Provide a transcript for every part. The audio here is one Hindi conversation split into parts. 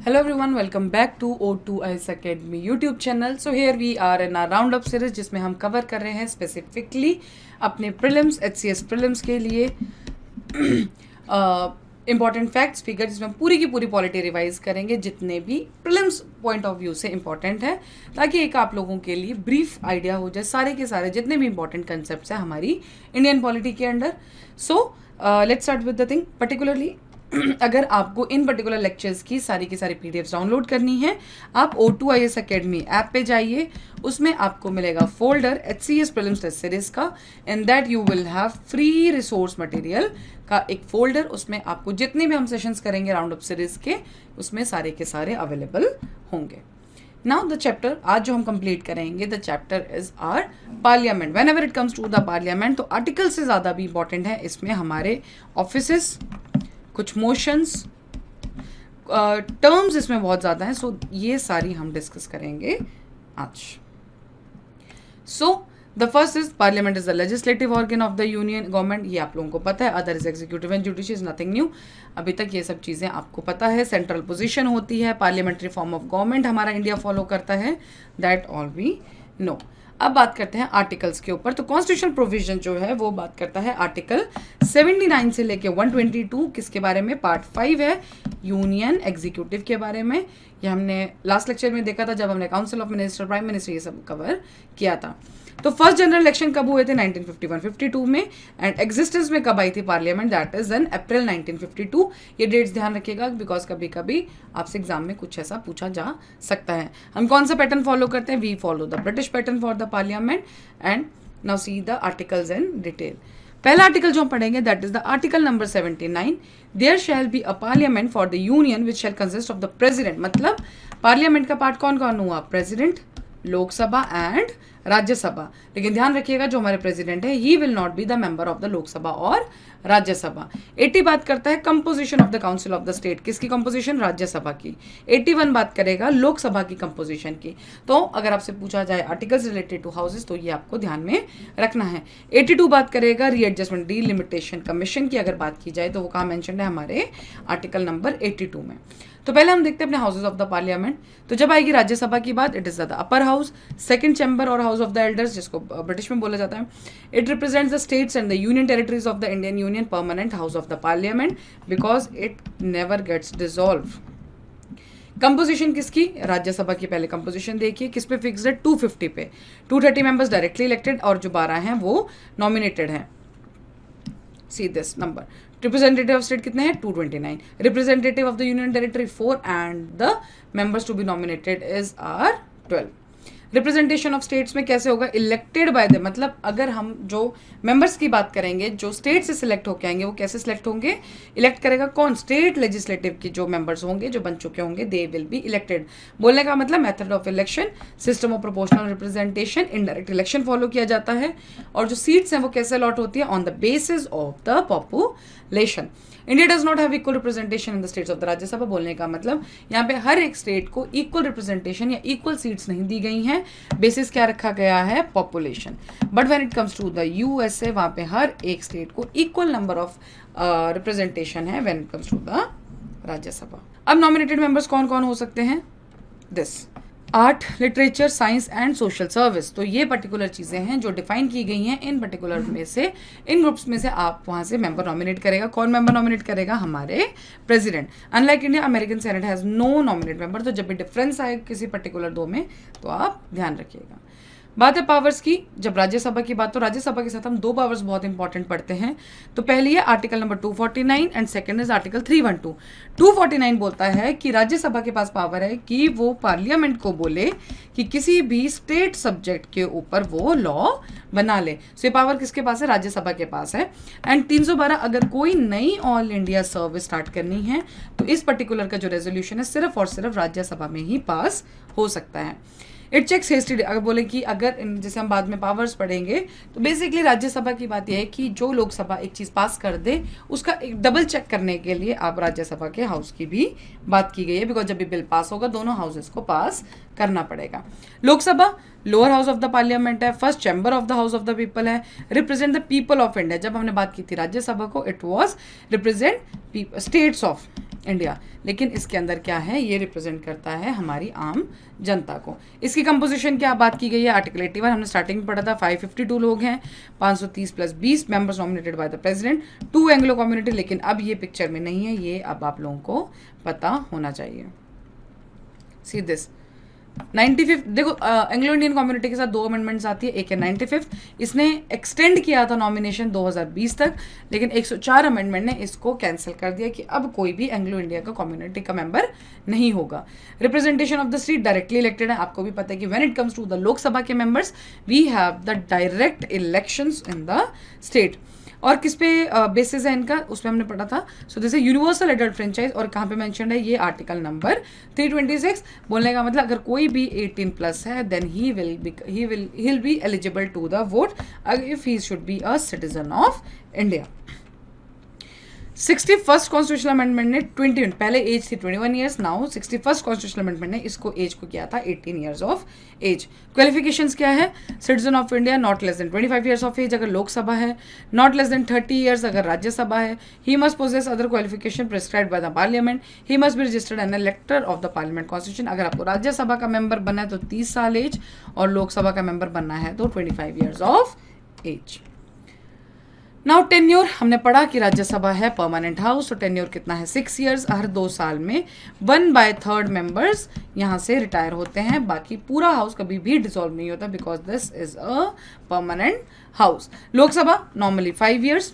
Hello everyone, welcome back to O2IS Academy YouTube channel. So here we are in our roundup series जिसमें हम कवर कर रहे हैं स्पेसिफिकली अपने प्रीलिम्स HCS प्रीलिम्स के लिए इम्पॉर्टेंट फैक्ट्स फिगर, जिसमें पूरी की पूरी पॉलिटी रिवाइज करेंगे जितने भी प्रीलिम्स पॉइंट ऑफ व्यू से इंपॉर्टेंट है, ताकि एक आप लोगों के लिए ब्रीफ आइडिया हो जाए सारे के सारे जितने भी इंपॉर्टेंट कंसेप्ट हैं हमारी इंडियन पॉलिटी के under. So let's start with the thing. Particularly अगर आपको इन पर्टिकुलर लेक्चर्स की सारी PDFs डाउनलोड करनी है, आप O2IS Academy ऐप पे जाइए. उसमें आपको मिलेगा folder HCS prelims test series का, and that you will have free resource material का एक फोल्डर. उसमें आपको जितने भी हम सेशंस करेंगे राउंड अप सीरीज के, उसमें सारे के सारे अवेलेबल होंगे. नाउ द चैप्टर आज जो हम कंप्लीट करेंगे, the chapter is our parliament. Whenever it comes to the parliament, तो आर्टिकल से ज़्यादा भी इंपॉर्टेंट है इसमें हमारे ऑफिसेस, कुछ मोशंस, टर्म्स इसमें बहुत ज़्यादा हैं. सो ये सारी हम डिस्कस करेंगे आज. So the first is parliament is the legislative organ of the union government. ये आप लोगों को पता है. Other is executive and judicial, nothing new. अभी तक ये सब चीज़ें आपको पता है. सेंट्रल पोजीशन होती है. पार्लियामेंट्री फॉर्म ऑफ गवर्नमेंट हमारा इंडिया फॉलो करता है. That all we know. अब बात करते हैं आर्टिकल्स के ऊपर. तो कॉन्स्टिट्यूशनल प्रोविजन जो है वो बात करता है आर्टिकल 79 से लेके 122. किसके बारे में? पार्ट 5 है, यूनियन एग्जीक्यूटिव के बारे में. ये हमने लास्ट लेक्चर में देखा था जब हमने council of minister, prime minister, ये सब कवर किया था. तो फर्स्ट जनरल इलेक्शन कब हुए थे? 1951-52 में. एंड एग्जिस्टेंस में कब आई थी पार्लियामेंट? दैट इज इन अप्रैल 1952. ये डेट्स ध्यान रखिएगा, बिकॉज कभी कभी आपसे एग्जाम में कुछ ऐसा पूछा जा सकता है. हम कौन सा पैटर्न फॉलो करते हैं? We follow the British pattern for the parliament. And now see the articles in detail. पहला आर्टिकल जो हम पढ़ेंगे that is the article number 79. There shall be a parliament for the union which shall consist of the president. मतलब पार्लियामेंट का पार्ट कौन कौन हुआ? President, Lok Sabha and Rajya Sabha. लेकिन ध्यान रखिएगा जो हमारे प्रेसिडेंट है he will not be the member of the Lok Sabha और राज्यसभा. 80 बात करता है composition of the council of the state. किसकी कंपोजिशन? राज्यसभा की. 81 बात करेगा लोकसभा की कंपोजिशन की. तो अगर आपसे पूछा जाए आर्टिकल्स रिलेटेड टू हाउसेस, तो ये आपको ध्यान में रखना है. 82 बात करेगा रीएडजस्टमेंट डीलिमिटेशन कमीशन की. अगर बात की जाए तो वो कहाँ मेंशन है? हमारे आर्टिकल नंबर 82 में. तो पहले हम देखते हैं अपने हाउसेज ऑफ द पार्लियामेंट. तो जब आएगी राज्यसभा की बात, it is the upper house, second chamber और हाउस ऑफ द एल्डर्स, जिसको ब्रिटिश में बोला जाता है. It represents the states and the union territories of the Indian union. Permanent house of the parliament because it never gets dissolve. Composition किसकी? राज्यसभा की. पहले कंपोजिशन देखिए किस पे फिक्स है? 250 पे. 230 मेंबर्स डायरेक्टली इलेक्टेड और जो 12 हैं वो नॉमिनेटेड हैं. See this number. Representative of state कितने हैं? 229. Representative of the union territory 4 and the members to be nominated is are 12. Representation of states में कैसे होगा? इलेक्टेड बाय द, मतलब अगर हम जो मेंबर्स की बात करेंगे जो स्टेट से सिलेक्ट होके आएंगे, वो कैसे सिलेक्ट होंगे? इलेक्ट करेगा कौन? स्टेट लेजिस्लेटिव की जो मेंबर्स होंगे, जो बन चुके होंगे, दे विल बी इलेक्टेड. बोलने का मतलब method of election, system of proportional representation, indirect election follow किया जाता है. और जो सीट्स हैं वो कैसे अलॉट होती है? On the basis of the population. India does not have equal representation in the states of the Rajya Sabha. बोलने का मतलब यहाँ पे हर एक स्टेट को इक्वल रिप्रेजेंटेशन या इक्वल सीट्स नहीं दी गई हैं. बेसिस क्या रखा गया है? Population. But when it comes to the USA, वहाँ पे हर एक स्टेट को इक्वल नंबर ऑफ रिप्रेजेंटेशन है when it comes to the Rajya Sabha. अब नॉमिनेटेड मेंबर्स कौन कौन हो सकते हैं? This: art, literature, science and social service. तो ये पर्टिकुलर चीज़ें हैं जो डिफाइन की गई हैं. इन पर्टिकुलर में से, इन ग्रुप्स में से आप वहाँ से मेंबर नॉमिनेट करेगा. कौन मेंबर नॉमिनेट करेगा? हमारे president. Unlike India, American senate has no nominate member. तो जब भी डिफरेंस आए किसी पर्टिकुलर दो में, तो आप ध्यान रखिएगा. बात है पावर्स की. जब राज्यसभा की बात, तो राज्यसभा के साथ हम दो पावर्स बहुत इंपॉर्टेंट पढ़ते हैं. तो पहली है article number 249 and second is article 312. 249 बोलता है कि राज्यसभा के पास पावर है कि वो पार्लियामेंट को बोले कि किसी भी स्टेट सब्जेक्ट के ऊपर वो लॉ बना ले. सो ये पावर किसके पास है? राज्यसभा के पास है. एंड 312, अगर कोई नई ऑल इंडिया सर्विस स्टार्ट करनी है तो इस पर्टिकुलर का जो रेजोल्यूशन है सिर्फ और सिर्फ राज्यसभा में ही पास हो सकता है. It checks hasty. अगर बोले कि अगर जैसे हम बाद में पावर्स पढ़ेंगे, तो बेसिकली राज्यसभा की बात यह है कि जो लोकसभा एक चीज़ पास कर दे उसका एक डबल चेक करने के लिए आप राज्यसभा के हाउस की भी बात की गई है. बिकॉज जब भी बिल पास होगा दोनों हाउसेस को पास करना पड़ेगा. Lok Sabha lower house of the parliament है, first chamber of the house of the people है, represent the people of India. जब हमने बात की थी राज्यसभा को, it was represent states of India, लेकिन इसके अंदर क्या है, ये रिप्रेजेंट करता है हमारी आम जनता को। इसकी कंपोजिशन क्या बात की गई है, आर्टिकल 81 हमने स्टार्टिंग में पढ़ा था, 552 लोग हैं, 530 + 20 members nominated by the president, 2 Anglo community, लेकिन अब ये पिक्चर में नहीं है, ये अब आप लोगों को पता होना चाहिए। सी दिस 95 देखो, एंग्लो इंडियन कम्युनिटी के साथ 2 अमेंडमेंट्स आती है, एक है 95, इसने एक्सटेंड किया था नॉमिनेशन 2020 तक, लेकिन 104 अमेंडमेंट ने इसको कैंसिल कर दिया कि अब कोई भी एंग्लो इंडिया का कम्युनिटी का मेंबर नहीं होगा। Representation of the state directly elected है, आपको भी पता है कि when it comes to the Lok Sabha के members we have the direct elections in the state. और किस पे बेसिस है इनका, उसमें हमने पढ़ा था। So this universal adult franchise, और कहाँ पे मेंशन है, ये आर्टिकल नंबर 326। बोलने का मतलब अगर कोई भी 18+ है then he will be eligible to the vote if he should be a citizen of India. 61st constitutional amendment ने 21, पहले एज थी 21 years, now 61st constitutional amendment ने इसको एज को किया था 18 ईयर्स ऑफ एज। क्वालिफिकेशंस क्या है, citizen of India not less than 25 years of age अगर लोकसभा है, नॉट लेस देन 30 ईयर्स अगर राज्यसभा है, he must possess other qualification prescribed by the parliament, he must be registered an elector of the parliament constitution. अगर आपको राज्यसभा का मेंबर बनना है तो 30 साल एज, और लोकसभा का मेंबर बनना है तो 25 years of age. Now tenure हमने पढ़ा कि राज्यसभा है परमानेंट हाउस, तो टेन्योर कितना है 6 ईयर्स, हर 2 साल में 1/3 मेंबर्स यहाँ से रिटायर होते हैं, बाकी पूरा हाउस कभी भी डिसॉल्व नहीं होता because this is a permanent house. Lok Sabha normally 5 years,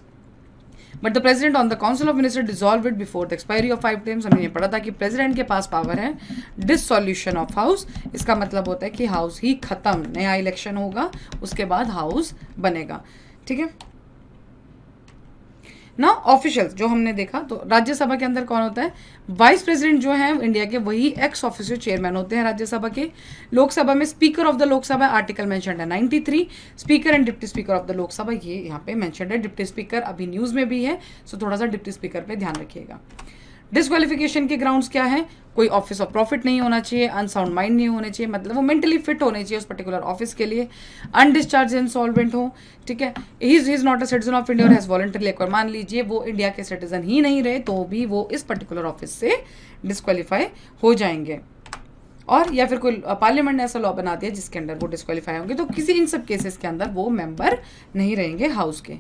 but the president on the council of minister dissolve it before the expiry of 5 terms. हमने ये पढ़ा था कि प्रेसिडेंट के पास पावर है डिसॉल्यूशन ऑफ हाउस, इसका मतलब होता है कि हाउस ही खत्म, नया इलेक्शन होगा, उसके बाद हाउस बनेगा, ठीक है ना। ऑफिशियल्स जो हमने देखा, तो राज्यसभा के अंदर कौन होता है, वाइस प्रेसिडेंट जो है इंडिया के वही एक्स ऑफिशियल चेयरमैन होते हैं राज्यसभा के। लोकसभा में speaker of the Lok Sabha article mentioned है 93, speaker and deputy speaker of the Lok Sabha ये यहाँ पे मेंशन्ड है। डिप्टी स्पीकर अभी न्यूज में भी है, सो थोड़ा सा डिप्टी स्पीकर पे ध्यान रखिएगा। डिस्क्वालिफिकेशन के ग्राउंड्स क्या है, कोई ऑफिस ऑफ प्रॉफिट नहीं होना चाहिए, अनसाउंड माइंड नहीं होने चाहिए, मतलब वो मेंटली फिट होने चाहिए उस पर्टिकुलर ऑफिस के लिए, अनडिस्चार्ज इंसॉल्वेंट हो, ठीक है, ही is not a citizen of India और हैज वॉलंटरली एक्वायर्ड, मान लीजिए वो इंडिया के सिटीजन ही नहीं रहे तो भी वो इस पर्टिकुलर ऑफिस से डिस्क्वालीफाई हो जाएंगे, और या फिर कोई पार्लियामेंट ने ऐसा लॉ बना दिया जिसके अंडर वो डिस्क्वालीफाई होंगे, तो किसी इन सब केसेस के अंदर वो मेंबर नहीं रहेंगे हाउस के।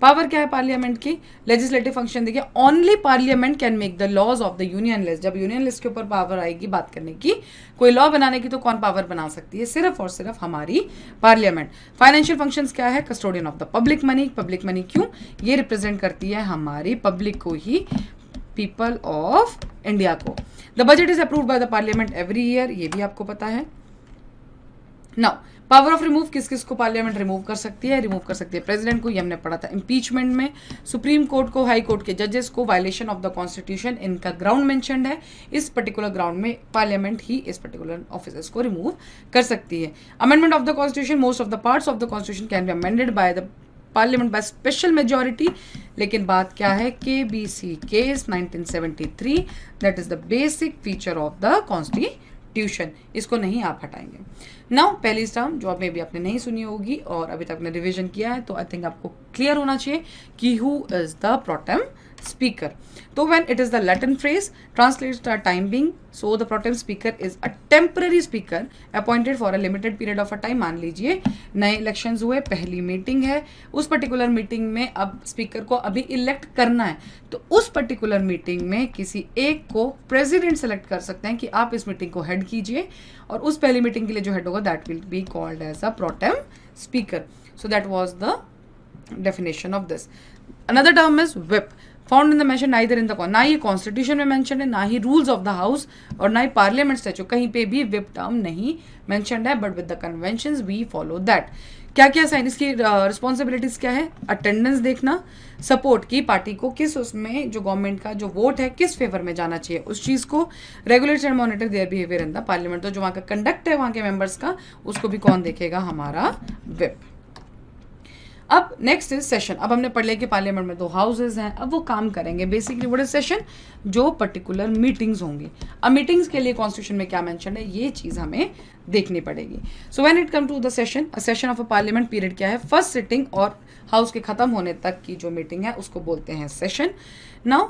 पावर क्या है पार्लियामेंट की, लेजिस्लेटिव फंक्शन देखिए, only parliament can make the laws of the union list. जब यूनियन लिस्ट के ऊपर पावर आएगी बात करने की, कोई लॉ बनाने की, तो कौन पावर बना सकती है, सिर्फ और सिर्फ हमारी पार्लियामेंट। फाइनेंशियल फंक्शंस क्या है, custodian of the public money. Public money क्यों, ये रिप्रेजेंट करती है हमारी पब्लिक को ही, पीपल ऑफ इंडिया को। The budget is approved by the parliament every year, ये भी आपको पता है। नाउ पावर ऑफ रिमूव, किस किस को पार्लियामेंट रिमूव कर सकती है, रिमूव कर सकती है प्रेसिडेंट को, ये हमने पढ़ा था इम्पीचमेंट में। सुप्रीम कोर्ट को, हाई कोर्ट के जजेस को, वायलेशन ऑफ द कॉन्स्टिट्यूशन, इनका ग्राउंड मेंशन्ड है, इस पर्टिकुलर ग्राउंड में पार्लियामेंट ही इस पर्टिकुलर ऑफिसर्स को रिमूव कर सकती है। Amendment of the constitution, most of the parts of the constitution can be amended bye the parliament by special majority, लेकिन बात क्या है, KBC case 1973, that is the basic feature of the constitution, इसको नहीं आप हटाएंगे। नाउ पहली टर्म जो अब भी आपने नहीं सुनी होगी और अभी तक आपने रिवीजन किया है, तो आई थिंक आपको क्लियर होना चाहिए कि who is the pro tem speaker. तो when it is the Latin phrase translates the time being, so the pro tem speaker is a temporary speaker appointed for a limited period of a time. मान लीजिए नए इलेक्शंस हुए, पहली मीटिंग है, उस पर्टिकुलर मीटिंग में अब स्पीकर को अभी इलेक्ट करना है, तो उस पर्टिकुलर मीटिंग में किसी एक को प्रेसिडेंट सेलेक्ट कर सकते हैं कि आप इस मीटिंग को हेड कीजिए, और उस पहली मीटिंग के लिए जो हेड होगा that will be called as a pro tem speaker. So that was the definition of this. Another term is whip, found in the mention neither in the, ना ये कॉन्स्टिट्यूशन में मेंशन है, ना ही रूल्स ऑफ द हाउस, और ना ही पार्लियामेंट स्टैच्यू, कहीं पे भी व्हिप टर्म नहीं मेंशन्ड है, but with the conventions we follow that. क्या क्या साइन, इसकी रिस्पॉन्सिबिलिटीज क्या है, अटेंडेंस देखना, सपोर्ट की पार्टी को किस उसमें जो गवर्नमेंट का जो वोट है किस फेवर में जाना चाहिए उस चीज़ को, regulate and monitor their behaviour in the parliament, तो जो वहाँ का कंडक्ट है वहाँ के मेंबर्स का, उसको भी कौन देखेगा, हमारा व्हिप। अब नेक्स्ट इज सेशन। अब हमने पढ़ लिया कि पार्लियामेंट में 2 हाउसेज हैं, अब वो काम करेंगे बेसिकली व्हाट इज सेशन, जो पर्टिकुलर मीटिंग्स होंगी। अब मीटिंग्स के लिए कॉन्स्टिट्यूशन में क्या मेंशन है, ये चीज़ हमें देखनी पड़ेगी। So when it come to the session, a session of a parliament period क्या है, फर्स्ट सिटिंग और हाउस के खत्म होने तक की जो मीटिंग है उसको बोलते हैं सेशन। नाउ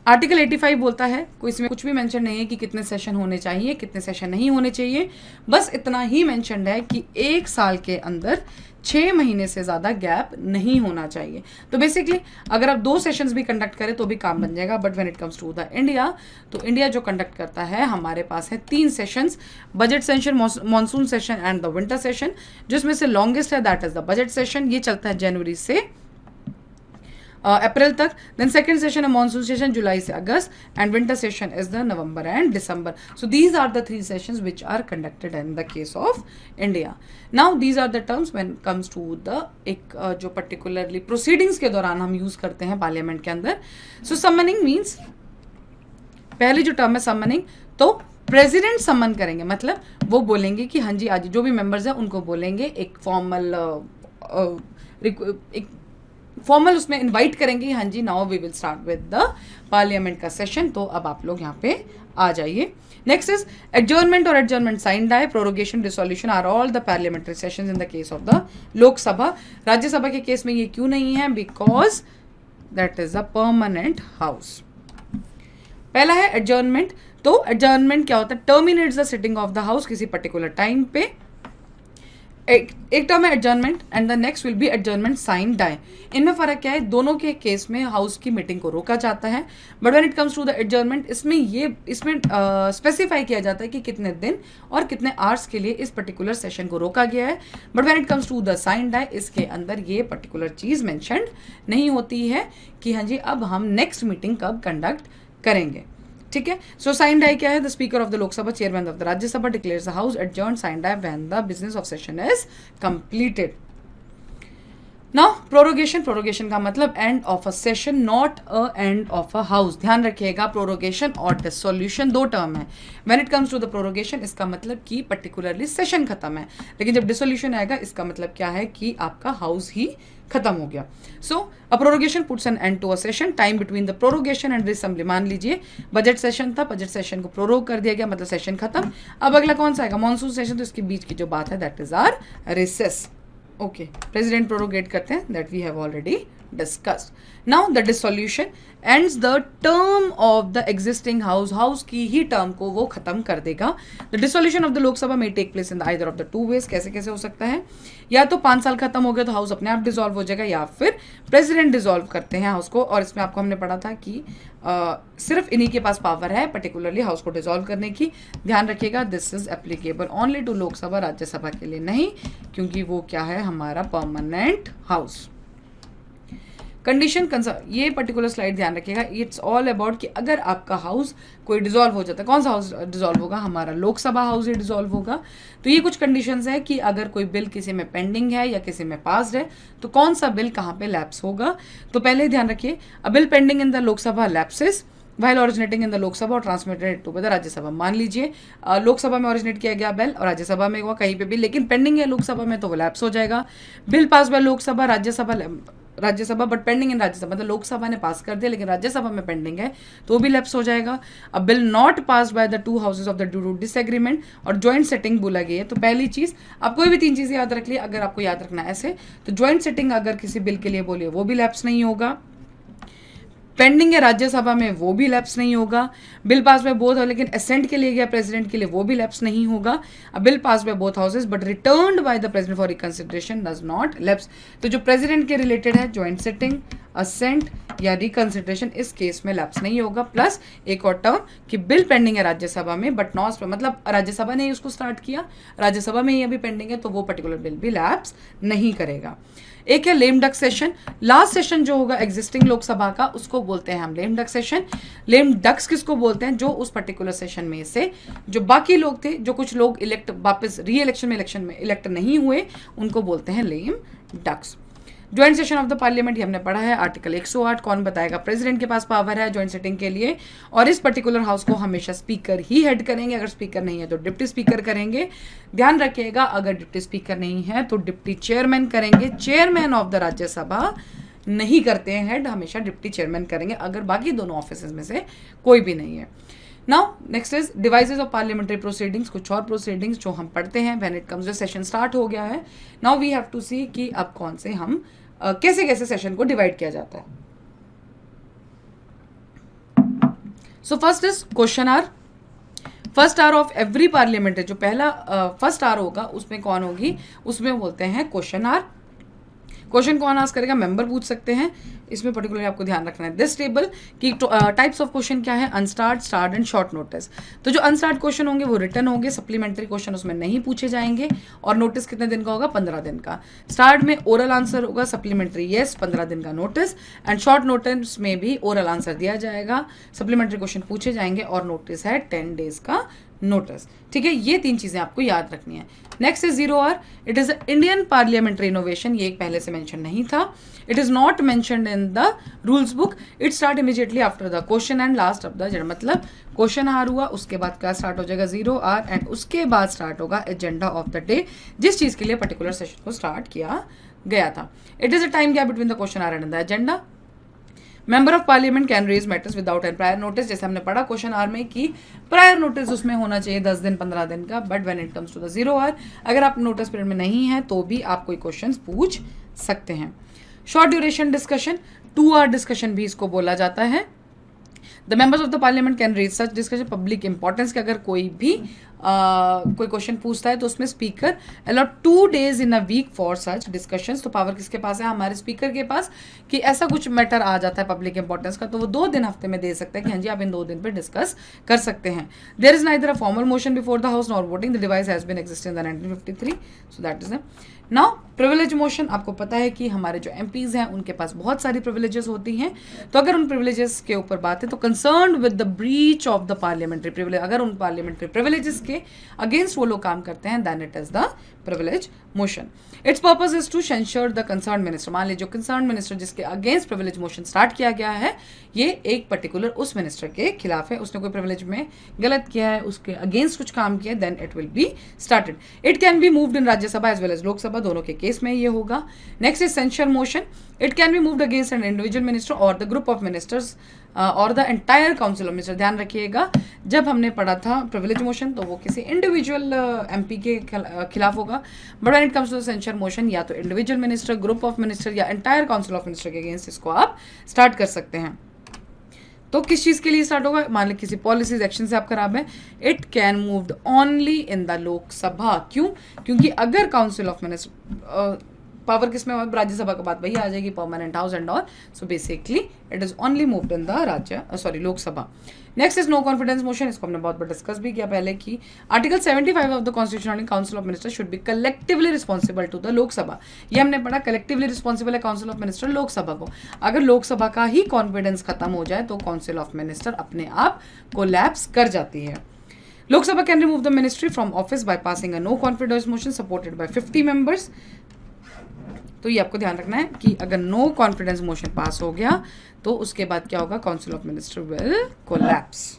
आर्टिकल 85 बोलता है, कोई इसमें कुछ भी मेंशन नहीं है कि कितने सेशन होने चाहिए, कितने सेशन नहीं होने चाहिए, बस इतना ही मेंशन्ड है कि 1 साल के अंदर 6 महीने से ज़्यादा गैप नहीं होना चाहिए। तो बेसिकली अगर आप 2 सेशंस भी कंडक्ट करें तो भी काम बन जाएगा। But when it comes to the India, तो इंडिया जो कंडक्ट करता है, हमारे पास है 3 sessions, budget session, monsoon session and the winter session. जिसमें से लॉन्गेस्ट है that is the budget session, ये चलता है जनवरी से अप्रैल तक। देन सेकेंड सेशन है मॉनसून सेशन, जुलाई से अगस्त, and winter session is the November and December. So these are the 3 sessions which are conducted in the case of India. Now these are the terms when comes to the एक जो पर्टिकुलरली प्रोसीडिंग्स के दौरान हम यूज करते हैं पार्लियामेंट के अंदर। सो समनिंग मीन्स, पहली जो टर्म है समनिंग, तो प्रेसिडेंट समन करेंगे, मतलब वो बोलेंगे कि हाँ जी आज जो भी मेंबर्स हैं उनको बोलेंगे, एक फॉर्मल उसमें इनवाइट करेंगे, हाँ जी now we will start with the parliament का सेशन। तो अब आप लोग यहाँ पे आ जाइए। नेक्स्ट इज एडजर्नमेंट और adjournment sine die, prorogation, dissolution are all the parliamentary sessions in the case of the Lok Sabha. Rajya Sabha के केस में ये क्यों नहीं है? Because that is a permanent house. पहला है एडजर्नमेंट। तो एडजर्नमेंट क्या होता है? Terminates the sitting of the house किसी पर्टिकुलर टाइम पे। एक टर्म है adjournment and the next will be adjournment sine die. इनमें फर्क क्या है? दोनों के केस में हाउस की मीटिंग को रोका जाता है, but when it comes to the adjournment, इसमें स्पेसिफाई किया जाता है कि कितने दिन और कितने आवर्स के लिए इस पर्टिकुलर सेशन को रोका गया है। But when it comes to the sine die, इसके अंदर ये पर्टिकुलर चीज मेंशन्ड नहीं होती है कि हाँ जी अब हम नेक्स्ट मीटिंग कब कंडक्ट करेंगे। ठीक है। सो साइन डाई क्या है? The speaker of the Lok Sabha, chairman of the Rajya Sabha declares the house adjourn sine die when the business of session is completed. Now prorogation. Prorogation का मतलब end of a session, not a end of a house. ध्यान रखिएगा, प्रोरोगेशन और डिसोल्यूशन 2 टर्म है। When it comes to the prorogation, इसका मतलब कि पर्टिकुलरली सेशन खत्म है, लेकिन जब डिसोल्यूशन आएगा इसका मतलब क्या है कि आपका हाउस ही खत्म हो गया। So a prorogation puts an end to a session, time between the prorogation and assembly. मान लीजिए बजट सेशन था, बजट सेशन को प्रोरोग कर दिया गया, मतलब सेशन खत्म। अब अगला कौन सा आएगा? Monsoon session. तो इसके बीच की जो बात है that is are recess. Okay, president prorogate करते हैं, that we have already discussed. Now the dissolution ends the term of the existing house. House की ही टर्म को वो खत्म कर देगा। The dissolution of the Lok Sabha may take place in the either of the 2 ways. कैसे कैसे हो सकता है? या तो 5 साल खत्म हो गए तो हाउस अपने आप डिसॉल्व हो जाएगा, या फिर प्रेसिडेंट डिसॉल्व करते हैं हाउस को। और इसमें आपको हमने पढ़ा था कि सिर्फ इन्हीं के पास पावर है पर्टिकुलरली हाउस को डिसॉल्व करने की। ध्यान रखिएगा, this is applicable only to Lok Sabha, Rajya Sabha के लिए नहीं, क्योंकि वो क्या है? हमारा परमानेंट हाउस। कंडीशन ये पर्टिकुलर स्लाइड ध्यान रखिएगा, इट्स ऑल अबाउट कि अगर आपका हाउस कोई डिसॉल्व हो जाता है, कौन सा हाउस डिसॉल्व होगा? हमारा लोकसभा हाउस ही डिसॉल्व होगा। तो ये कुछ कंडीशंस है कि अगर कोई बिल किसी में पेंडिंग है या किसी में पास्ड है तो कौन सा बिल कहाँ पे लैप्स होगा। तो पहले ध्यान रखिए, अ bill pending in the Lok Sabha lapses while originating in the Lok Sabha और ट्रांसमिटेड टू द राज्यसभा। मान लीजिए लोकसभा में ओरिजिनेट किया गया बिल और राज्यसभा में हुआ कहीं पे भी, लेकिन पेंडिंग है लोकसभा में, तो वो लैप्स हो जाएगा। Bill pass by Lok Sabha, Rajya Sabha but pending in Rajya Sabha, मतलब लोकसभा ने पास कर दिया लेकिन राज्यसभा में पेंडिंग है, तो भी लैप्स हो जाएगा। अब bill not pass by the 2 houses of the due to disagreement और ज्वाइंट सेटिंग बोला गया है। तो पहली चीज, आप कोई भी 3 चीजें याद रख लिए, अगर आपको याद रखना है ऐसे, तो ज्वाइंट सेटिंग अगर किसी बिल के लिए बोलिए वो भी लैप्स नहीं होगा। पेंडिंग है राज्यसभा में, वो भी लैप्स नहीं होगा। बिल पास बाय बोथ, लेकिन असेंट के लिए गया प्रेसिडेंट के लिए, वो भी लैप्स नहीं होगा। अ bill pass by both houses but returned by the president for reconsideration does not lapse. तो जो प्रेसिडेंट के रिलेटेड है, ज्वाइंट सेटिंग, असेंट या रिकंसिडरेशन, इस केस में लैप्स नहीं होगा। प्लस एक और टर्म कि बिल पेंडिंग है राज्यसभा में बट नॉट, मतलब राज्यसभा ने ही उसको स्टार्ट किया, राज्यसभा में ही अभी पेंडिंग है, तो वो पर्टिकुलर बिल भी लैप्स नहीं करेगा। एक है lame duck session. Last session जो होगा एग्जिस्टिंग लोकसभा का, उसको बोलते हैं हम लेम डक सेशन। लेम डक्स किसको बोलते हैं? जो उस पर्टिकुलर सेशन में से जो बाकी लोग थे, जो कुछ लोग इलेक्ट वापस री इलेक्शन में इलेक्ट नहीं हुए, उनको बोलते हैं lame ducks. Joint session of the parliament ये हमने पढ़ा है, आर्टिकल 108। कौन बताएगा? प्रेसिडेंट के पास पावर है ज्वाइंट सेटिंग के लिए, और इस पर्टिकुलर हाउस को हमेशा स्पीकर ही हेड करेंगे। अगर स्पीकर नहीं है तो डिप्टी स्पीकर करेंगे। ध्यान रखिएगा, अगर डिप्टी स्पीकर नहीं है तो डिप्टी चेयरमैन करेंगे। चेयरमैन ऑफ द राज्यसभा नहीं करते हैं हेड, हमेशा डिप्टी चेयरमैन करेंगे अगर बाकी दोनों ऑफिस में से कोई भी नहीं है। Now next is devices of parliamentary proceedings. कुछ और प्रोसीडिंग्स जो हम पढ़ते हैं व्हेन इट कम्स, जो सेशन स्टार्ट हो गया है, नाउ वी हैव टू सी कि अब कौन से हम कैसे कैसे सेशन को डिवाइड किया जाता है। So first is question hour. First hour of every parliamentary, जो पहला फर्स्ट आर होगा उसमें कौन होगी, उसमें बोलते हैं क्वेश्चन आर. क्वेश्चन कौन आस्क करेगा, मेंबर पूछ सकते हैं. इसमें पर्टिकुलरली आपको ध्यान रखना है दिस टेबल की टाइप्स ऑफ क्वेश्चन क्या है, अनस्टार्ड, स्टार्ड एंड शॉर्ट नोटिस. तो जो अनस्टार्ड क्वेश्चन होंगे वो रिटर्न होंगे, सप्लीमेंट्री क्वेश्चन उसमें नहीं पूछे जाएंगे. और नोटिस कितने दिन का होगा, 15 दिन का. स्टार्ड में ओरल आंसर होगा, सप्लीमेंट्री येस, 15 दिन का नोटिस. एंड शॉर्ट नोटिस में भी ओरल आंसर दिया जाएगा, सप्लीमेंट्री क्वेश्चन पूछे जाएंगे और नोटिस है 10 डेज का नोटिस. ठीक है, ये 3 चीजें आपको याद रखनी है. Next is 0R. It is Indian parliamentary innovation. ये एक पहले से मेंशन नहीं था. It is not mentioned in the rules book. It start immediately after the question and last of the agenda. मतलब क्वेश्चन आर हुआ, उसके बाद क्या स्टार्ट हो जाएगा, 0R, एंड उसके बाद स्टार्ट होगा एजेंडा ऑफ द डे, जिस चीज के लिए पर्टिकुलर सेशन को स्टार्ट किया गया था. It is a time gap between the question hour and the agenda. Member of parliament can raise matters without an prior notice. जैसे हमने पढ़ा क्वेश्चन आर में कि प्रायर नोटिस उसमें होना चाहिए 10 दिन 15 दिन का. But when it comes to the 0R, अगर आप नोटिस पीरियड में नहीं है तो भी आप कोई क्वेश्चंस पूछ सकते हैं. Short duration discussion, 2R discussion भी इसको बोला जाता है. The members of the parliament can raise such discussion. Public importance के अगर कोई भी कोई क्वेश्चन पूछता है तो उसमें speaker allot 2 days in a week for such discussions. तो पावर किसके पास है, हमारे स्पीकर के पास, कि ऐसा कुछ मैटर आ जाता है पब्लिक इंपॉर्टेंस का तो वो 2 दिन हफ्ते में दे सकते हैं कि हाँ जी आप इन 2 दिन पे डिस्कस कर सकते हैं. There is neither a formal motion before the house nor voting. The device has been existing in the 1953. So that is now privilege motion. आपको पता है कि हमारे जो एमपीज हैं उनके पास बहुत सारी प्रिविलेजेस होती हैं. तो अगर उन प्रिविलेजेस के ऊपर बात है तो concern with the breach of the parliamentary privilege, अगर उन पार्लियामेंट्री प्रिविलेजेस के अगेंस्ट वो लोग काम करते हैं, then it is the privilege motion. Its purpose is to censure the concern minister. मान लीजिए जो कंसर्न मिनिस्टर जिसके अगेंस्ट प्रिविलेज मोशन स्टार्ट किया गया है, ये एक पर्टिकुलर उस मिनिस्टर के खिलाफ है, उसने कोई प्रिविलेज में गलत किया है, उसके अगेंस्ट कुछ काम किया है, then it will be started. It can be moved in Rajya Sabha as well as Lok Sabha, दोनों के केस में ये होगा. Next is censure motion. It can be moved against an individual minister और द ग्रुप ऑफ मिनिस्टर्स और the entire council of minister. ध्यान रखिएगा, जब हमने पढ़ा था प्रिविलेज मोशन तो वो किसी इंडिविजुअल एमपी के खिलाफ होगा. But when it comes to censure motion, या तो individual minister, group of minister या एंटायर काउंसिल ऑफ मिनिस्टर के अगेंस्ट इसको आप स्टार्ट कर सकते हैं. तो किस चीज के लिए स्टार्ट होगा, मान ली किसी पॉलिसीज एक्शन से आप खराब है, it can moved only in the Lok Sabha. क्यों, क्योंकि अगर काउंसिल ऑफ मिनिस्टर पावर किसमें, राज्यसभा का बात वही आ जाएगी, permanent house and all. So basically it is only moved in the Lok Sabha. Next is no confidence motion. इसको हमने बहुत बार डिस्कस भी किया पहले कि article 75 of the constitution council of minister should be collectively responsible to the Lok Sabha. ये हमने पढ़ा, कलेक्टिवली रिस्पॉन्सिबल है काउंसिल ऑफ मिनिस्टर लोकसभा को. अगर लोकसभा का ही कॉन्फिडेंस खत्म हो जाए तो काउंसिल ऑफ मिनिस्टर अपने आप कोलैप्स कर जाती है. Lok Sabha can remove the ministry from office by passing a no confidence motion supported by 50 members. तो ये आपको ध्यान रखना है कि अगर नो कॉन्फिडेंस मोशन पास हो गया तो उसके बाद क्या होगा, council of minister will collapse.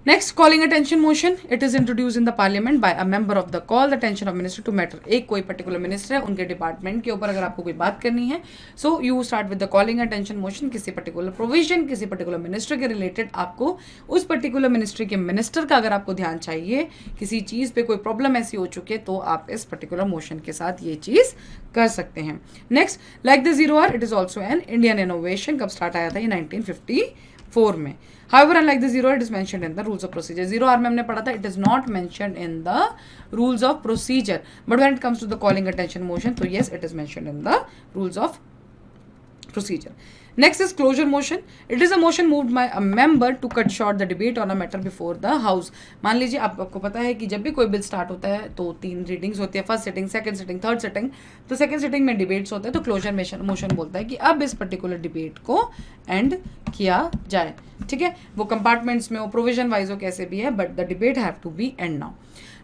Next, calling attention motion. It is introduce in the parliament by a member of the call the attention of minister to matter. एक कोई पर्टिकुलर मिनिस्टर है, उनके डिपार्टमेंट के ऊपर अगर आपको कोई बात करनी है, so you start with the calling attention motion. किसी पर्टिकुलर प्रोविजन, किसी पर्टिकुलर मिनिस्टर के रिलेटेड आपको उस पर्टिकुलर मिनिस्ट्री के मिनिस्टर का अगर आपको ध्यान चाहिए, किसी चीज पे कोई प्रॉब्लम ऐसी हो चुकी है, तो आप इस पर्टिकुलर मोशन के साथ ये चीज कर सकते हैं. Next, like the 0R, it is also an Indian innovation. कब स्टार्ट आया था, ये 1954 में. However, unlike the 0R, it is mentioned in the rules of procedure. 0R में हमने पढ़ा था, it is not mentioned in the rules of procedure. But when it comes to the calling attention motion, so yes, it is mentioned in the rules of procedure. Next is closure motion. It is a motion moved by a member to cut short the debate on a matter before the house. मान लीजिए आपको पता है कि जब भी कोई बिल स्टार्ट होता है तो 3 रीडिंग्स होती है, first sitting, second sitting, third sitting. तो सेकंड सिटिंग में डिबेट्स होते हैं, तो क्लोजर मोशन बोलता है कि अब इस पर्टिकुलर डिबेट को एंड किया जाए. ठीक है, वो कंपार्टमेंट्स में हो, प्रोविजन वाइज हो, कैसे भी है, but the debate have to be end now.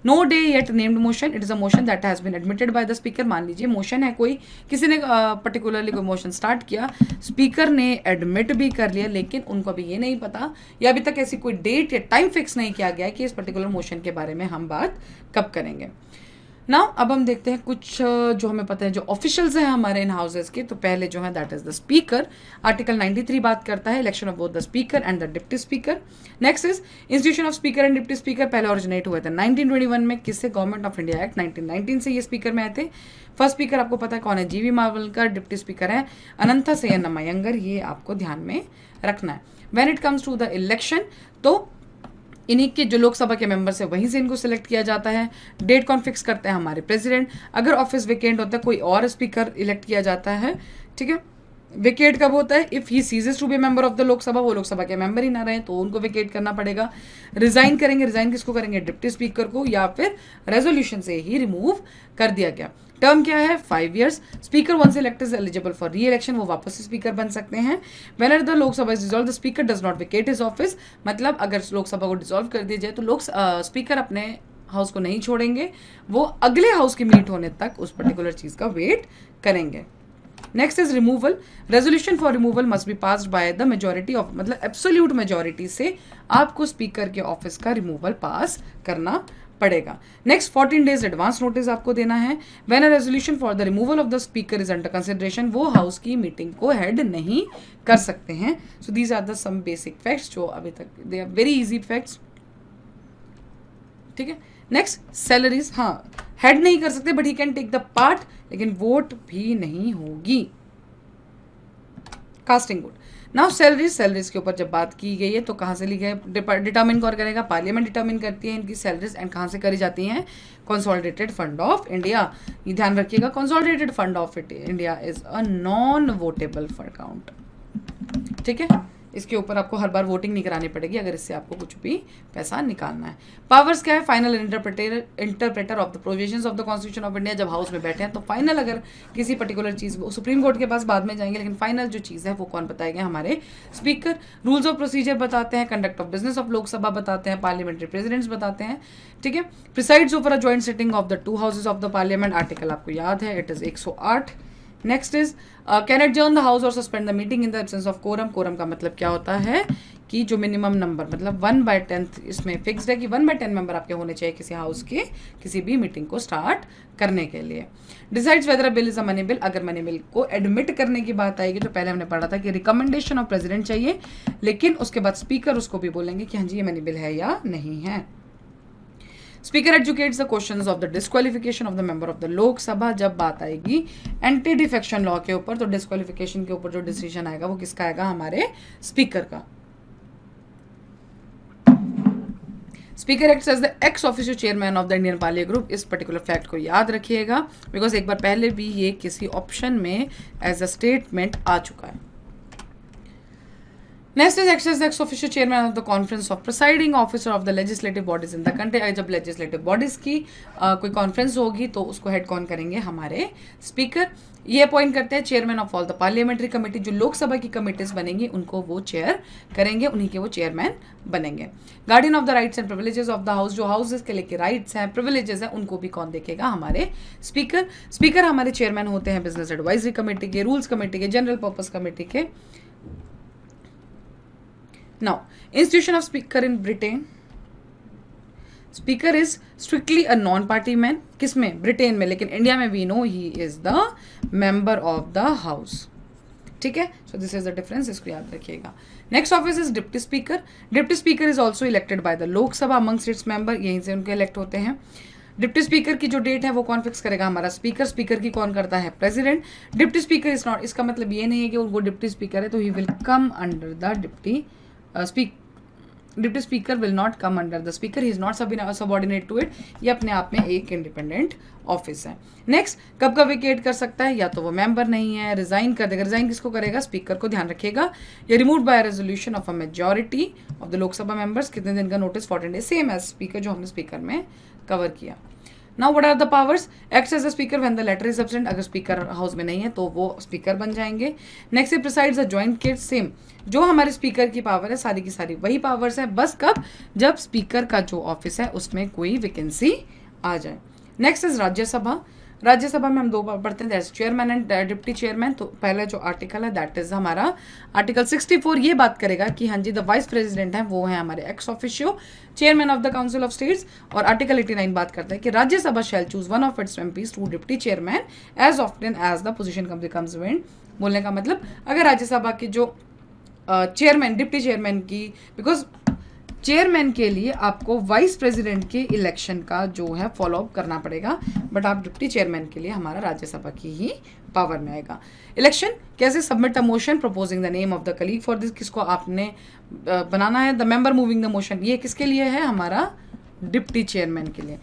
No day yet named motion. It is a motion that has been admitted by the speaker. मान लीजिए मोशन है कोई, किसी ने पर्टिकुलरली कोई मोशन स्टार्ट किया, स्पीकर ने एडमिट भी कर लिया, लेकिन उनको अभी ये नहीं पता या अभी तक ऐसी कोई डेट या टाइम फिक्स नहीं किया गया है कि इस पर्टिकुलर मोशन के बारे में हम बात कब करेंगे. नाउ अब हम देखते हैं कुछ जो हमें पता है जो ऑफिशियल्स हैं हमारे इन हाउसेज के. तो पहले जो है that is the speaker. Article 93 बात करता है election of both the speaker and the deputy speaker. Next is institution of speaker and deputy speaker. पहले ओरिजिनेट हुए थे 1921 में. किससे, गवर्नमेंट ऑफ इंडिया एक्ट 1919 से ये स्पीकर में आए थे. फर्स्ट स्पीकर आपको पता है कौन है, जीवी मावलकर. डिप्टी स्पीकर है अनंता सयन्नम अयंगर. ये आपको ध्यान में रखना है. When it comes to the election, तो इन्हीं के जो लोकसभा के मेंबर्स है वहीं से इनको सिलेक्ट किया जाता है। डेट कौन फिक्स करते हैं? हमारे प्रेसिडेंट। अगर ऑफिस वेकेंट होता है कोई और स्पीकर इलेक्ट किया जाता है, ठीक है। वेकेट कब होता है? If he ceases to be member of the Lok Sabha, वो लोकसभा के मेंबर ही ना रहे तो उनको वेकेट करना पड़ेगा। रिजाइन करेंगे, रिजाइन किसको करेंगे? डिप्टी स्पीकर को, या फिर रेजोल्यूशन से ही रिमूव कर दिया गया। टर्म क्या है? 5 years। Speaker once elected is eligible for re election, वो वापस से स्पीकर बन सकते हैं। Whenever the Lok Sabha is dissolve the speaker does not vacate his office, मतलब अगर लोकसभा को डिसॉल्व कर दिया जाए तो स्पीकर अपने हाउस को नहीं छोड़ेंगे, वो अगले हाउस की मीट होने तक उस पर्टिकुलर चीज का वेट करेंगे। Next is removal. Resolution for removal must be passed by the majority of, मतलब एब्सोल्यूट मेजोरिटी से आपको स्पीकर के ऑफिस का रिमूवल पास करना पड़ेगा। नेक्स्ट 14 days एडवांस नोटिस आपको देना है। When a resolution for the removal of the speaker is under consideration, वो हाउस की मीटिंग को हेड नहीं कर सकते हैं। So these are the some basic facts जो अभी तक they are very easy facts, ठीक है। नेक्स्ट सैलरीज, हाँ हेड नहीं कर सकते but he can take the part, लेकिन वोट भी नहीं होगी। Casting vote. नाउ सैलरीज के ऊपर जब बात की गई है तो कहाँ से ली गई? डिटर्मिन कौन करेगा? पार्लियामेंट डिटर्मिन करती है इनकी सैलरीज, एंड कहाँ से करी जाती हैं? Consolidated fund of India. ये ध्यान रखिएगा, consolidated fund of India is a non votable account, ठीक है। इसके ऊपर आपको हर बार वोटिंग नहीं करानी पड़ेगी अगर इससे आपको कुछ भी पैसा निकालना है। पावर्स क्या है? Final interpreter of the provisions of the constitution of India. जब हाउस में बैठे हैं तो फाइनल अगर किसी पर्टिकुलर चीज़, सुप्रीम कोर्ट के पास बाद में जाएंगे, लेकिन फाइनल जो चीज़ है वो कौन बताएगा? हमारे स्पीकर। रूल्स ऑफ प्रोसीजर बताते हैं, conduct of business of Lok Sabha बताते हैं, पार्लियामेंट्री प्रेसिडेंट्स बताते हैं, ठीक है। Presides over a joint sitting of the 2 houses of the parliament, article आपको याद है, it is 108। Next is can adjourn the house और suspend the meeting in the absence of quorum. Quorum का मतलब क्या होता है कि जो मिनिमम नंबर, मतलब 1/10 इसमें फिक्स्ड है कि 1/10 मेंबर आपके होने चाहिए किसी हाउस के किसी भी मीटिंग को स्टार्ट करने के लिए। Decides whether a bill is a money bill. अगर मनी बिल को एडमिट करने की बात आएगी तो पहले हमने पढ़ा था कि रिकमेंडेशन ऑफ प्रेसिडेंट चाहिए, लेकिन उसके बाद स्पीकर उसको भी बोलेंगे कि हाँ जी ये मनी बिल है या नहीं है। Speaker educates the questions of the disqualification of the member of the Lok Sabha. जब बात आएगी एंटी डिफेक्शन लॉ के ऊपर तो डिस्क्वालिफिकेशन के ऊपर जो डिसीजन आएगा वो किसका आएगा? हमारे स्पीकर का। Speaker acts as the ex official chairman of the Indian पार्लिया ग्रुप। इस पर्टिकुलर फैक्ट को याद रखिएगा बिकॉज एक बार पहले भी ये किसी ऑप्शन में एज अ स्टेटमेंट आ चुका है। Next is ex as ex official chairman of the conference of presiding officer of the legislative bodies in the country. जब लेजिस्लेटिव बॉडीज की कोई कॉन्फ्रेंस होगी तो उसको हेड कौन करेंगे? हमारे स्पीकर। ये अपॉइंट करते हैं chairman of all the parliamentary committee. जो लोकसभा की कमेटीज बनेंगी उनको वो चेयर करेंगे, उन्हीं के वो चेयरमैन बनेंगे। Guardian of the rights and privileges of the house. जो हाउसेस के लेके राइट्स हैं, प्रिविलेजेस हैं, उनको भी कौन देखेगा? हमारे स्पीकर। स्पीकर हमारे चेयरमैन होते हैं बिजनेस एडवाइजरी कमेटी के, रूल्स कमेटी के, जनरल पर्पस कमेटी के। Now, institution of speaker in Britain. Speaker is strictly a non-party man. किसमें? ब्रिटेन में, लेकिन इंडिया में we know he is the member of the house. ठीक है, so this is the difference, इसको याद रखिएगा। Next office is deputy speaker. Deputy speaker is also elected by the Lok Sabha amongst its member, यहीं से उनके इलेक्ट होते हैं। डिप्टी स्पीकर की जो डेट है वो कौन फिक्स करेगा? हमारा स्पीकर। स्पीकर की कौन करता है? President. Deputy speaker is not, इसका मतलब ये नहीं है कि वो डिप्टी स्पीकर है तो he will come under the deputy deputy speaker will not come under the speaker, he is not subordinate to it. ये अपने आप में एक इंडिपेंडेंट ऑफिस है। नेक्स्ट, कब कब वेकेट कर सकता है? या तो वो मेंबर नहीं है, रिजाइन कर देगा। रिजाइन किसको करेगा? स्पीकर को। ध्यान रखिएगा, ये remove by resolution of a majority of the Lok Sabha members. कितने दिन का notice? 14 days, same as speaker जो हमने स्पीकर में कवर किया। Now what are the powers? Acts as a speaker when the latter is absent. अगर स्पीकर हाउस में नहीं है तो वो स्पीकर बन जाएंगे। Next is presides a joint case. Same जो हमारे स्पीकर की पावर है सारी की सारी वही पावर्स है, बस कब? जब स्पीकर का जो ऑफिस है उसमें कोई वैकेंसी आ जाए। Next is Rajya Sabha. राज्यसभा में हम 2 बार पढ़ते हैं, that is chairman and deputy chairman. तो पहला जो आर्टिकल है दैट इज हमारा आर्टिकल 64। ये बात करेगा कि हाँ जी द वाइस प्रेसिडेंट हैं वो है हमारे ex officio chairman of the council of states. और आर्टिकल 89 बात करता है कि Rajya Sabha shall choose one of its MPs to deputy chairman as often as the position becomes vacant. बोलने का मतलब अगर राज्यसभा के जो चेयरमैन, डिप्टी चेयरमैन की, बिकॉज चेयरमैन के लिए आपको वाइस प्रेसिडेंट के इलेक्शन का जो है फॉलो अप करना पड़ेगा, बट आप डिप्टी चेयरमैन के लिए हमारा राज्यसभा की ही पावर में आएगा। इलेक्शन कैसे, submit a motion proposing the name of the colleague for this, किसको आपने बनाना है, the member moving the motion, ये किसके लिए है, हमारा डिप्टी चेयरमैन के लिए।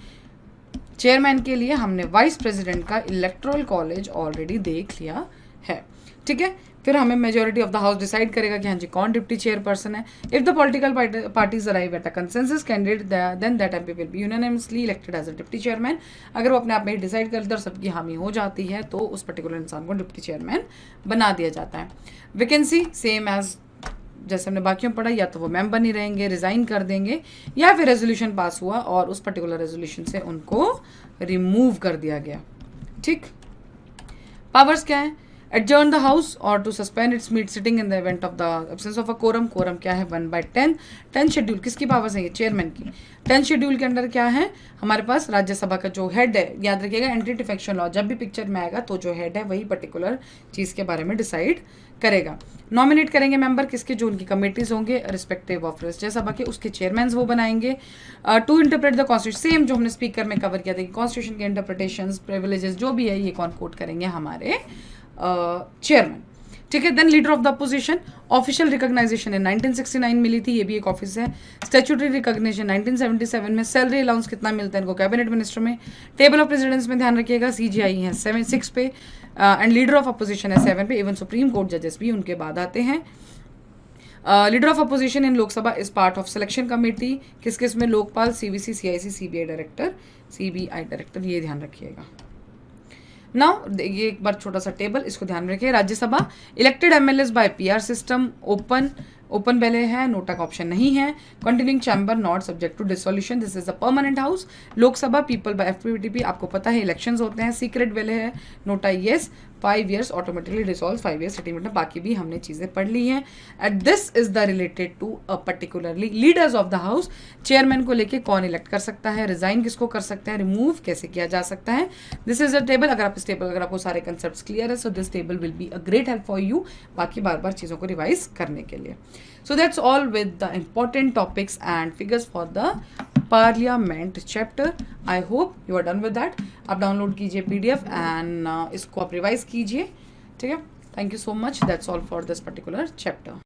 चेयरमैन के लिए हमने वाइस प्रेसिडेंट का इलेक्टोरल कॉलेज ऑलरेडी देख लिया है, ठीक है। फिर हमें majority of the house decide करेगा कि हाँ जी कौन डिप्टी चेयरपर्सन है। If the political parties arrive at a consensus candidate then that MP will be unanimously elected as a deputy chairman. अगर वो अपने आप में ही डिसाइड कर लेते और सबकी हामी हो जाती है तो उस पर्टिकुलर इंसान को डिप्टी चेयरमैन बना दिया जाता है। वैकेंसी सेम एज जैसे हमने बाकियों पढ़ा, या तो वो मेंबर नहीं रहेंगे, रिजाइन कर देंगे, या फिर रेजोल्यूशन पास हुआ और उस पर्टिकुलर रेजोल्यूशन से उनको रिमूव कर दिया गया, ठीक। पावर्स क्या है, adjourn the house or to suspend its meet sitting in the event of the absence of a quorum। quorum क्या है, 1/10। 10 शेड्यूल किसकी पावर्स है, ये चेयरमैन की। 10 शेड्यूल के अंदर क्या है हमारे पास, राज्यसभा का जो हेड है, याद रखिएगा एंटी डिफेक्शन लॉ जब भी पिक्चर में आएगा तो जो हेड है वही पर्टिकुलर चीज़ के बारे में डिसाइड करेगा। नॉमिनेट करेंगे मेंबर किसके, जो उनकी कमेटीज होंगे रिस्पेक्टिव ऑफ राज्यसभा के, उसके चेयरमैन वो बनाएंगे। To interpret the constitution, same जो हमने स्पीकर में कवर किया था कि कॉन्स्टिट्यूशन के इंटरप्रिटेशन प्रिविलेजेस जो भी है ये कौन कोट करेंगे, हमारे चेयरमैन, ठीक है। Then leader of the opposition, official recognisation in 1969 मिली थी, ये भी एक ऑफिस है। स्टैट्यूटरी रिकॉग्निशन 1977 में। सैलरी अलाउंस कितना मिलता है इनको, कैबिनेट मिनिस्टर में। टेबल ऑफ प्रेसिडेंट्स में ध्यान रखिएगा, CGI है 6 पे एंड लीडर ऑफ अपोजिशन है 7 पे। इवन सुप्रीम कोर्ट जजेस भी उनके बाद आते हैं। Leader of opposition in Lok Sabha is part of selection committee, किस किस में, Lokpal, CVC, CIC, CBI director, ये ध्यान रखिएगा। नाउ ये एक बार छोटा सा टेबल, इसको ध्यान में रखिए। Rajya Sabha elected MLAs by PR system, open पहले है, नोटा का ऑप्शन नहीं है। Continuing chamber not subject to dissolution, this is a permanent house. Lok Sabha people by FPTP, आपको पता है इलेक्शंस होते हैं, सीक्रेट वाले है, NOTA yes, 5 years automatically dissolve, 5 years settlement, बाकी भी हमने चीज़ें पढ़ ली हैं। And this is the related to a particularly leaders of the house. Chairman को लेके कौन इलेक्ट कर सकता है, रिजाइन किसको कर सकते हैं, रिमूव कैसे किया जा सकता है। दिस इज अ टेबल, अगर आपको सारे कंसेप्ट क्लियर है so this table will be a great help for you, बाकी बार बार चीज़ों को रिवाइज करने के लिए। So that's all with the important topics and figures for the parliament chapter. I hope you are done with that. आप डाउनलोड कीजिए PDF एंड इसको आप रिवाइज कीजिए, ठीक है। Thank you so much, that's all for this particular chapter.